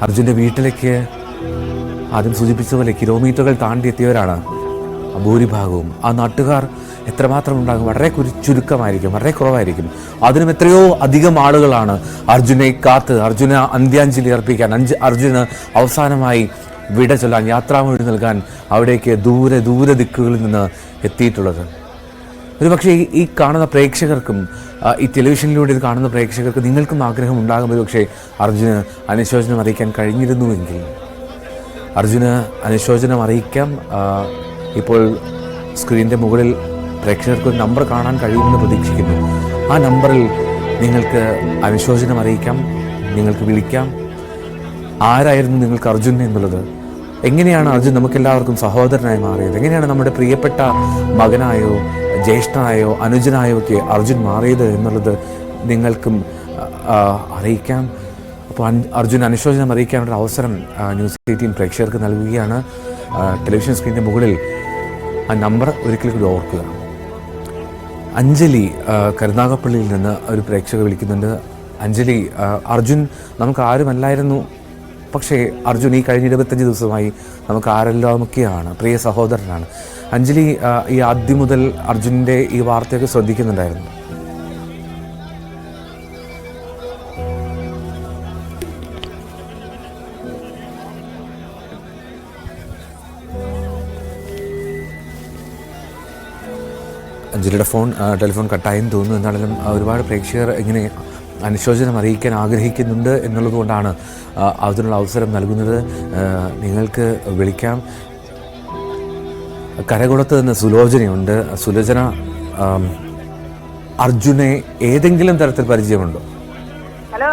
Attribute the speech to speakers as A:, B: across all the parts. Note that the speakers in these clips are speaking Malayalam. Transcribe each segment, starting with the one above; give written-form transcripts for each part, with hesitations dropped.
A: അർജുൻ്റെ വീട്ടിലേക്ക് ആദ്യം സൂചിപ്പിച്ചതുപോലെ കിലോമീറ്ററുകൾ താണ്ടി എത്തിയവരാണ് ഭൂരിഭാഗവും. ആ നാട്ടുകാർ എത്രമാത്രം ഉണ്ടാകും? വളരെ ചുരുക്കമായിരിക്കും, വളരെ കുറവായിരിക്കും. അതിനും എത്രയോ അധികം ആളുകളാണ് അർജുനെ കാത്ത്, അർജുന അന്ത്യാഞ്ജലി അർപ്പിക്കാൻ, അർജുന് അവസാനമായി വിട ചൊല്ലാൻ, യാത്രാമൊഴി നൽകാൻ അവിടേക്ക് ദൂരെ ദൂരെ ദിക്കുകളിൽ നിന്ന് എത്തിയിട്ടുള്ളത്. ഒരു പക്ഷേ ഈ കാണുന്ന പ്രേക്ഷകർക്കും, ഈ ടെലിവിഷനിലൂടെ ഇത് കാണുന്ന പ്രേക്ഷകർക്ക് നിങ്ങൾക്കും ആഗ്രഹം ഉണ്ടാകും ഒരു പക്ഷേ അർജുന് അനുശോചനം അറിയിക്കാൻ കഴിഞ്ഞിരുന്നുവെങ്കിൽ. അർജുന് അനുശോചനം അറിയിക്കാം. ഇപ്പോൾ സ്ക്രീനിൻ്റെ മുകളിൽ പ്രേക്ഷകർക്ക് ഒരു നമ്പർ കാണാൻ കഴിയുമെന്ന് പ്രതീക്ഷിക്കുന്നു. ആ നമ്പറിൽ നിങ്ങൾക്ക് അനുശോചനം അറിയിക്കാം, നിങ്ങൾക്ക് വിളിക്കാം. ആരായിരുന്നു നിങ്ങൾക്ക് അർജുൻ എന്നുള്ളത്, എങ്ങനെയാണ് അർജുൻ നമുക്കെല്ലാവർക്കും സഹോദരനായി മാറിയത്, എങ്ങനെയാണ് നമ്മുടെ പ്രിയപ്പെട്ട മകനായോ ജ്യേഷ്ഠനായോ അനുജനായോ ഒക്കെ അർജുൻ മാറിയത് എന്നുള്ളത് നിങ്ങൾക്കും അറിയിക്കാം. അപ്പോൾ അർജുൻ അനുശോചനം അറിയിക്കാനുള്ള അവസരം ന്യൂസ് 18 പ്രേക്ഷകർക്ക് നൽകുകയാണ്. ടെലിവിഷൻ സ്ക്രീനിൻ്റെ മുകളിൽ ആ നമ്പർ ഒരിക്കൽ കൂടി ഓർക്കുക. അഞ്ജലി കരുനാഗപ്പള്ളിയിൽ നിന്ന് ഒരു പ്രേക്ഷക വിളിക്കുന്നുണ്ട്. അഞ്ജലി, അർജുൻ നമുക്ക് ആരുമല്ലായിരുന്നു, പക്ഷേ അർജുൻ ഈ കഴിഞ്ഞ 25 ദിവസമായി നമുക്ക് ആരെല്ലാമൊക്കെയാണ്, പ്രിയ സഹോദരനാണ്. അഞ്ജലി, ഈ ആദ്യം മുതൽ അർജുൻ്റെ ഈ വാർത്തയൊക്കെ ശ്രദ്ധിക്കുന്നുണ്ടായിരുന്നു? അഞ്ജലിയുടെ ടെലിഫോൺ കട്ടായെന്ന് തോന്നുന്നു. എന്നാലും ഒരുപാട് പ്രേക്ഷകർ ഇങ്ങനെ അനുശോചനം അറിയിക്കാൻ ആഗ്രഹിക്കുന്നുണ്ട് എന്നുള്ളതുകൊണ്ടാണ് അതിനുള്ള അവസരം നൽകുന്നത്. നിങ്ങൾക്ക് വിളിക്കാം. കരകുളത്ത് നിന്ന് സുലോചനയുണ്ട്. സുലോചന, അർജുനെ ഏതെങ്കിലും തരത്തിൽ പരിചയമുണ്ടോ?
B: ഹലോ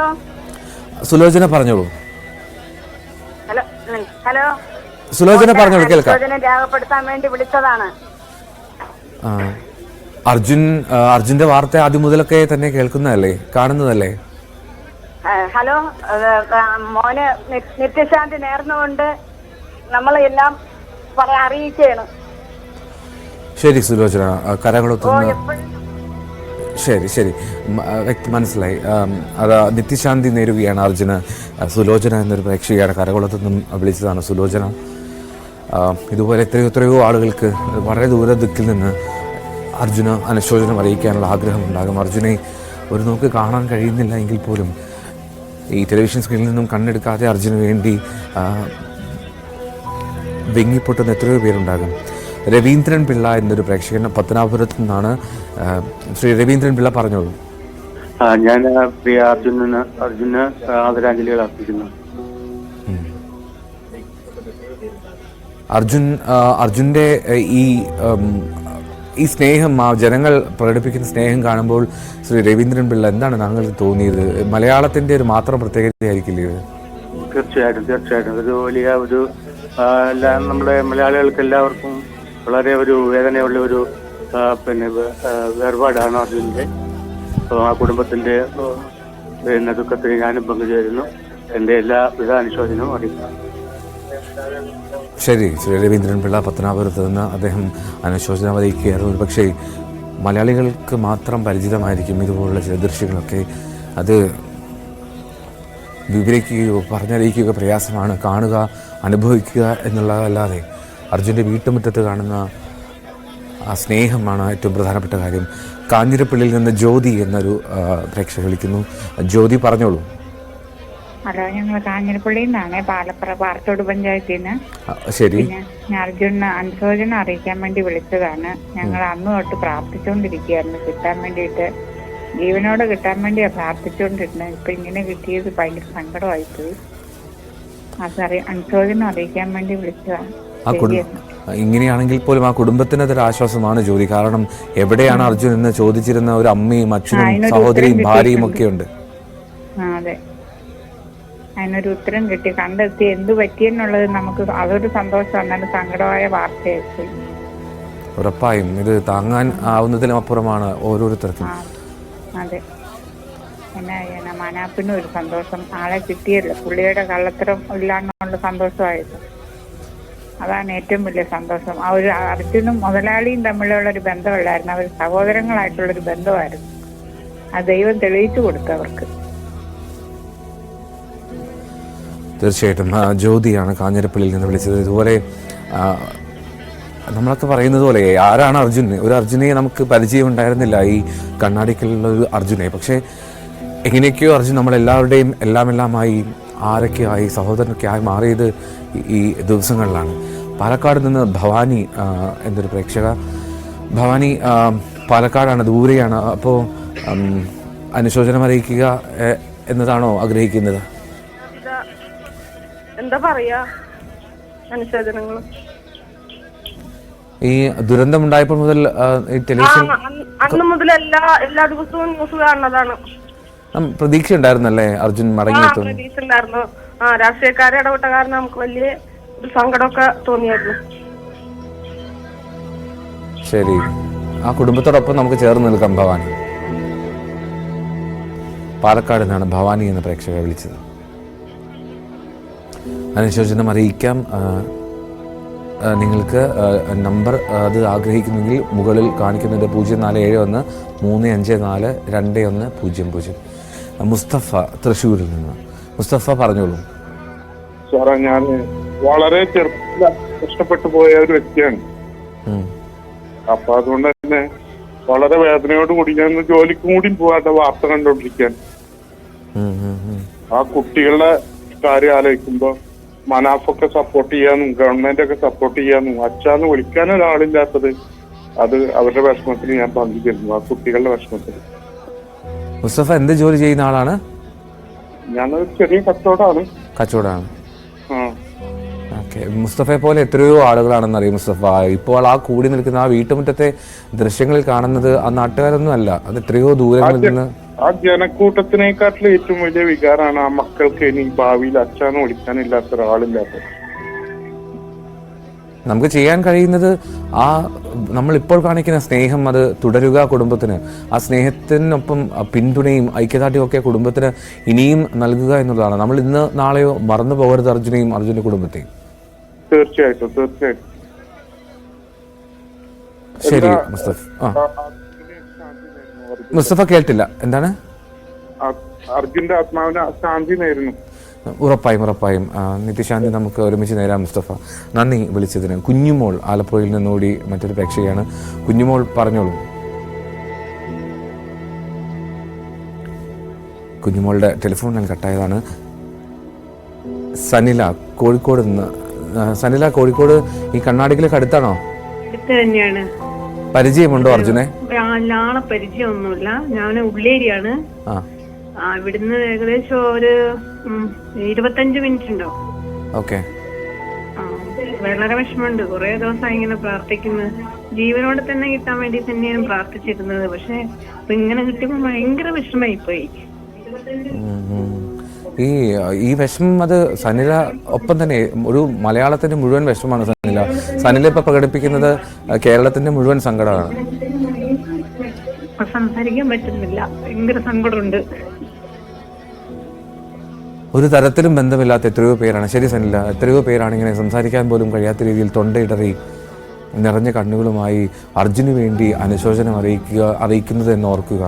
A: സുലോചന, പറഞ്ഞോളൂ.
B: ഹലോ ഹലോ
A: സുലോചന പറഞ്ഞോളൂ, കേൾക്കാം.
B: രേഖപ്പെടുത്താൻ വേണ്ടി വിളിച്ചതാണ്.
A: അർജുന്റെ വാർത്ത ആദ്യം മുതലൊക്കെ തന്നെ കേൾക്കുന്നതല്ലേ, കാണുന്നതല്ലേ?
B: ഹലോ, മോന് നിത്യശാന്തി നേർന്നുകൊണ്ട് നമ്മളെല്ലാം അറിയിക്കുകയാണ്.
A: ശരി സുലോചന, കരകുളത്തുനിന്ന്. ശരി, മനസ്സിലായി. അത് നിത്യശാന്തി നേരുകയാണ് അർജുന്. സുലോചന എന്നൊരു പ്രേക്ഷകയാണ് കരകുളത്തു നിന്നും വിളിച്ചതാണ് സുലോചന. ഇതുപോലെ എത്രയോ ആളുകൾക്ക് വളരെ ദൂര ദിക്കിൽ നിന്ന് അർജുന് അനുശോചനം അറിയിക്കാനുള്ള ആഗ്രഹമുണ്ടാകും. അർജുനെ ഒരു നോക്ക് കാണാൻ കഴിയുന്നില്ല എങ്കിൽ പോലും ഈ ടെലിവിഷൻ സ്ക്രീനിൽ നിന്നും കണ്ണെടുക്കാതെ അർജുന് വേണ്ടി വെങ്ങിപ്പൊട്ടുന്ന എത്രയോ പേരുണ്ടാകും. രവീന്ദ്രൻ പിള്ള എന്നൊരു പ്രേക്ഷകൻ പത്തനാപുരത്തു നിന്നാണ്. ശ്രീ രവീന്ദ്രൻ പിള്ള, പറഞ്ഞോളൂ.
C: ഞാൻ പ്രിയ അർജുന് ആദരാഞ്ജലികൾ അർപ്പിക്കുന്നു.
A: അർജുൻ്റെ ഈ സ്നേഹം, ആ ജനങ്ങൾ പ്രകടിപ്പിക്കുന്ന സ്നേഹം കാണുമ്പോൾ ശ്രീ രവീന്ദ്രൻ പിള്ള, എന്താണ് താങ്കൾക്ക് തോന്നിയത്? മലയാളത്തിന്റെ ഒരു മാത്രം പ്രത്യേകതയായിരിക്കില്ലേ ഇത്?
C: തീർച്ചയായിട്ടും ഒരു വലിയ നമ്മുടെ മലയാളികൾക്ക് എല്ലാവർക്കും വളരെ ഒരു വേദനയുള്ള ഒരു വേർപാടാണ് അർജുൻ്റെ. ആ കുടുംബത്തിന്റെ ദുഃഖത്തിൽ ഞാനും പങ്കുചേരുന്നു. എൻ്റെ എല്ലാവിധ അനുശോചനവും അറിയിക്കുന്നു.
A: ശരി, ശ്രീ രവീന്ദ്രൻ പിള്ള പത്തനാപുരത്ത് നിന്ന് അദ്ദേഹം അനുശോചനം അറിയിക്കുകയായിരുന്നു. പക്ഷേ മലയാളികൾക്ക് മാത്രം പരിചിതമായിരിക്കും ഇതുപോലുള്ള ചില ദൃശ്യങ്ങളൊക്കെ. അത് വിവരിക്കുകയോ പറഞ്ഞറിയിക്കുകയോ പ്രയാസമാണ്. കാണുക, അനുഭവിക്കുക എന്നുള്ളതല്ലാതെ അർജുൻ്റെ വീട്ടുമുറ്റത്ത് കാണുന്ന ആ സ്നേഹമാണ് ഏറ്റവും പ്രധാനപ്പെട്ട കാര്യം. കാഞ്ഞിരപ്പള്ളിയിൽ നിന്ന് ജ്യോതി എന്നൊരു പ്രേക്ഷക വിളിക്കുന്നു. ജ്യോതി, പറഞ്ഞോളൂ.
D: ഹലോ, ഞങ്ങൾ കാഞ്ഞിരപ്പള്ളിയിൽ നിന്നാണ്, പാലപ്പുറ പാറത്തോട് പഞ്ചായത്തിൽ നിന്ന്.
A: ശരി.
D: ഞാൻ അർജുന അനുശോചനം അറിയിക്കാൻ വേണ്ടി വിളിച്ചതാണ്. ഞങ്ങൾ അന്ന് തൊട്ട് പ്രാർത്ഥിച്ചുകൊണ്ടിരിക്കുകയായിരുന്നു കിട്ടാൻ വേണ്ടിയിട്ട്, ജീവനോട് കിട്ടാൻ വേണ്ടിയാണ് പ്രാർത്ഥിച്ചുകൊണ്ടിരുന്നത്. ഇപ്പൊ ഇങ്ങനെ കിട്ടിയത് ഭയങ്കര സങ്കടമായിപ്പോയി. അനുശോചനം അറിയിക്കാൻ വേണ്ടി വിളിച്ചതാണ്.
A: ഇങ്ങനെയാണെങ്കിൽ പോലും ആ കുടുംബത്തിന് അതൊരു ആശ്വാസമാണ് ജ്യോതി. കാരണം എവിടെയാണ് അർജുൻ എന്ന് ചോദിച്ചിരുന്ന ഒരു അമ്മയും അച്ഛനും സഹോദരിയും ഭാര്യയും ഒക്കെ ഉണ്ട്.
D: അതെ, അതിനൊരു ഉത്തരം കിട്ടി, കണ്ടെത്തി എന്ത് പറ്റിയെന്നുള്ളത് നമുക്ക് അതൊരു സന്തോഷം. എന്നാലും സങ്കടമായ വാർത്തയായി.
A: ഉറപ്പായും ഇത് താങ്ങാൻ ആവുന്നതിലും അപ്പുറമാണ് ഓരോരുത്തർക്കും.
D: അതെ, എന്നാ മനാപ്പിനും ഒരു സന്തോഷം, ആളെ കിട്ടിയല്ലോ. പുള്ളിയുടെ കള്ളത്തരം ഇല്ലാന്നുള്ള സന്തോഷമായിരുന്നു. അതാണ് ഏറ്റവും വലിയ സന്തോഷം. ആ ഒരു അർജുനും മുതലാളിയും തമ്മിലുള്ള ഒരു ബന്ധമല്ലായിരുന്നു, അവർ സഹോദരങ്ങളായിട്ടുള്ളൊരു ബന്ധമായിരുന്നു. ആ ദൈവം തെളിയിച്ചു കൊടുത്തു അവർക്ക്.
A: തീർച്ചയായിട്ടും ജ്യോതിയാണ് കാഞ്ഞിരപ്പള്ളിയിൽ നിന്ന് വിളിച്ചത്. ഇതുപോലെ നമ്മളൊക്കെ പറയുന്നത് പോലെ ആരാണ് അർജുൻ? ഒരു അർജുനെ നമുക്ക് പരിചയം ഉണ്ടായിരുന്നില്ല, ഈ കണ്ണാടിക്കലുള്ള ഒരു അർജുനെ. പക്ഷേ എങ്ങനെയൊക്കെയോ അർജുൻ നമ്മളെല്ലാവരുടെയും എല്ലാമായി ആരൊക്കെയായി സഹോദരനൊക്കെ ആയി മാറിയത് ഈ ദിവസങ്ങളിലാണ്. പാലക്കാട് നിന്ന് ഭവാനി എന്നൊരു പ്രേക്ഷക. ഭവാനി പാലക്കാടാണ്, ദൂരെയാണ്. അപ്പോൾ അനുശോചനം അറിയിക്കുക എന്നതാണോ ആഗ്രഹിക്കുന്നത്?
B: എന്താ പറയാ, അനുശോചനങ്ങൾ
A: ഈ ദുരന്തമുണ്ടായപ്പോൾ മുതൽ ഈ ടെലിവിഷൻ
B: അന്ന് മുതൽ എല്ലാ ദിവസവും ന്യൂസ് കാണുന്നതാണ്.
A: പ്രതീക്ഷ ഉണ്ടായിരുന്നല്ലേ അർജുൻ മടങ്ങിയെത്തും?
B: പ്രതീക്ഷ ഉണ്ടായിരുന്നു. രാഷ്ട്രീയക്കാരെ ഇടപെട്ട കാരണം നമുക്ക് വലിയ ഒരു സങ്കടമൊക്കെ തോന്നിയായിരുന്നു.
A: ശരി, ആ കുടുംബത്തോടൊപ്പം നമുക്ക് ചേർന്ന് നിൽക്കാം. ഭവാനി, പാലക്കാട് നിന്നാണ് ഭവാനി എന്ന പ്രേക്ഷക വിളിച്ചത്. അനുശോചനം അറിയിക്കാം. നിങ്ങൾക്ക് നമ്പർ അത് ആഗ്രഹിക്കുന്നെങ്കിൽ മുകളിൽ കാണിക്കുന്നത് 0471354210. മുസ്തഫ തൃശ്ശൂരിൽ നിന്ന്. മുസ്തഫ പറഞ്ഞോളൂ.
E: സാറേ, ഞാൻ വളരെ ചെറുപ്പത്തിൽ കഷ്ടപ്പെട്ടു പോയ ഒരു വ്യക്തിയാണ്. അപ്പൊ അതുകൊണ്ട് തന്നെ വളരെ വേദനയോട് കൂടി ഞാൻ ജോലിക്കും കൂടി പോകാത്ത വാർത്ത കണ്ടോണ്ടിരിക്കാൻ. ആ കുട്ടികളുടെ കാര്യം ആലോചിക്കുമ്പോ മനാഫൊക്കെ സപ്പോർട്ട് ചെയ്യാനും ഗവൺമെന്റ് ഒക്കെ സപ്പോർട്ട് ചെയ്യാനും അച്ഛാന്ന് വിളിക്കാൻ ഒരാളില്ലാത്തത്, അത് അവരുടെ വിഷമത്തിന് ഞാൻ പങ്കുചേരുന്നു. ആ കുട്ടികളുടെ വിഷമത്തിന്.
A: മുസ്തഫ എന്ത് ജോലി ചെയ്യുന്ന ആളാണ്?
E: ഞാനൊരു ചെറിയ കച്ചവടമാണ്.
A: ഓക്കെ. മുസ്തഫയെ പോലെ എത്രയോ ആളുകളാണെന്നറിയും മുസ്തഫ. ഇപ്പോൾ ആ കൂടി നിൽക്കുന്ന ആ വീട്ടുമുറ്റത്തെ ദൃശ്യങ്ങളിൽ കാണുന്നത് ആ നാട്ടുകാരൊന്നും അല്ല, അത് എത്രയോ ദൂരങ്ങളിൽ നിന്ന്.
E: ആ ജനക്കൂട്ടത്തിനേക്കാട്ടിലും ഏറ്റവും വലിയ വികാരമാണ് ആ മക്കൾക്ക് ഇനി ഭാവിയിൽ അച്ഛാന്ന് വിളിക്കാനില്ലാത്ത ഒരാളില്ലാത്തത്.
A: നമുക്ക് ചെയ്യാൻ കഴിയുന്നത് ആ നമ്മളിപ്പോൾ കാണിക്കുന്ന സ്നേഹം അത് തുടരുക കുടുംബത്തിന്. ആ സ്നേഹത്തിനൊപ്പം പിന്തുണയും ഐക്യദാർഢ്യവും ഒക്കെ കുടുംബത്തിന് ഇനിയും നൽകുക എന്നുള്ളതാണ്. നമ്മൾ ഇന്ന് നാളെയോ മറന്നു പോകരുത് അർജുനെയും അർജുന്റെ കുടുംബത്തെയും.
E: തീർച്ചയായിട്ടും.
A: ശരി മുസ്തഫ. മുസ്തഫ കേട്ടില്ല, എന്താണ്?
E: അർജുന്റെ ആത്മാവിന് ശാന്തി നേരുന്നു.
A: ഉറപ്പായും നിത്യശാന്തി നമുക്ക് ഒരുമിച്ച് നേരാം മുസ്തഫ. നന്ദി വിളിച്ചതിന്. കുഞ്ഞുമോൾ ആലപ്പുഴയിൽ നിന്നുകൂടി മറ്റൊരു പ്രേക്ഷകയാണ്. കുഞ്ഞുമോൾ പറഞ്ഞോളൂ. കുഞ്ഞുമോളുടെ ടെലിഫോൺ ഞാൻ കട്ടായതാണ്. സനില കോഴിക്കോട് നിന്ന്. സനില, കോഴിക്കോട് ഈ കണ്ണാടിക്കലേക്ക് അടുത്താണോ?
F: തന്നെയാണ്.
A: പരിചയമുണ്ടോ അർജുനെ?
F: ആളെ പരിചയമൊന്നുമില്ല. ഞാൻ ഉള്ളേരിയാണ്. ഇവിടുന്ന് ഏകദേശം ഒരു 25 മിനിറ്റ് ഉണ്ടോ.
A: ഓക്കെ.
F: വളരെ വിഷമമുണ്ട്. കുറെ ദിവസമായി ഇങ്ങനെ പ്രാർത്ഥിക്കുന്നു. ജീവനോടെ തന്നെ കിട്ടാൻ വേണ്ടി തന്നെയാണ് പ്രാർത്ഥിച്ചിരുന്നത്. പക്ഷെ ഇങ്ങനെ കിട്ടിയപ്പോ ഭയങ്കര വിഷമായി പോയി.
A: ഈ വിഷമം അത് സനില ഒപ്പം തന്നെ ഒരു മലയാളത്തിന്റെ മുഴുവൻ വിഷമമാണ് സനില. സനില ഇപ്പൊ പ്രകടിപ്പിക്കുന്നത് കേരളത്തിന്റെ മുഴുവൻ സങ്കടമാണ്.
F: സംസാരിക്കാൻ പറ്റുന്നില്ല, ഭയങ്കര സങ്കടമുണ്ട്.
A: ഒരു തരത്തിലും ബന്ധമില്ലാത്ത എത്രയോ പേരാണ്. ശരി സനില, എത്രയോ പേരാണ് ഇങ്ങനെ സംസാരിക്കാൻ പോലും കഴിയാത്ത രീതിയിൽ തൊണ്ടയിടറി നിറഞ്ഞ കണ്ണുകളുമായി അർജുന് വേണ്ടി അനുശോചനം അറിയിക്കുന്നത് എന്ന് ഓർക്കുക.